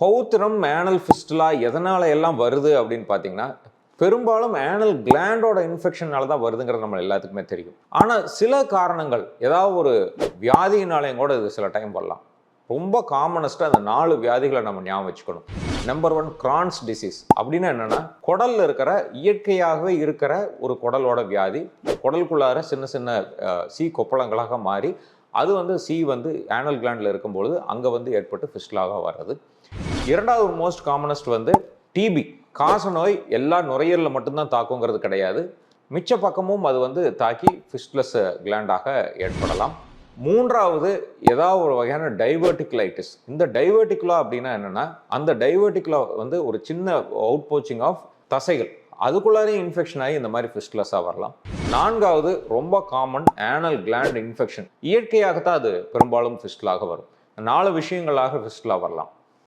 பௌத்திரம் ஆனல் fistula எதனால எல்லாம் வருது அப்படின்னு பார்த்தீங்கன்னா, பெரும்பாலும் ஆனல் கிளாண்டோட இன்ஃபெக்ஷனால தான் வருதுங்கிறது நம்ம எல்லாத்துக்குமே தெரியும். ஆனால் சில காரணங்கள், ஏதாவது ஒரு வியாதியினாலையும் கூட இது சில டைம் வரலாம். ரொம்ப காமனஸ்ட்டாக அந்த 4 வியாதிகளை நம்ம ஞாபகம் வச்சுக்கணும். Number 1 Crohn's disease. அப்படின்னா என்னன்னா, குடல்ல இருக்கிற இயற்கையாகவே இருக்கிற ஒரு குடலோட வியாதி, குடலுக்குள்ளார சின்ன சின்ன சீ கொப்பளங்களாக மாறி அது ஆனல் கிளாண்டில் இருக்கும்பொழுது அங்கே ஏற்பட்டு ஃபிஸ்டுலாக வர்றது. இரண்டாவது மோஸ்ட் காமனஸ்ட் டிபி. காச நோய் எல்லா நுரையீரலில் மட்டும்தான் தாக்குங்கிறது கிடையாது. மிச்ச பக்கமும் அது தாக்கி ஃபிஸ்டுலஸ் கிளாண்டாக ஏற்படலாம். மூன்றாவது ஏதாவது ஒரு வகையான டைவர்டிகுலைட்டிஸ். இந்த டைவர்டிகுலா அப்படின்னா என்னன்னா, அந்த டைவர்டிகுலா ஒரு சின்ன அவுட் போச்சிங் ஆஃப் தசைகள், அதுக்குள்ளாரையும் இன்ஃபெக்ஷன் ஆகி இந்த மாதிரி ஃபிஸ்டுலஸாக வரலாம். நான்காவது ரொம்ப காமன் ஆனல் கிளாண்ட் இன்ஃபெக்ஷன். இயற்கையாகத்தான் அது பெரும்பாலும் ஃபிஸ்டுலாக வரும். 4 விஷயங்களாக ஃபிஸ்டுலா வரலாம்.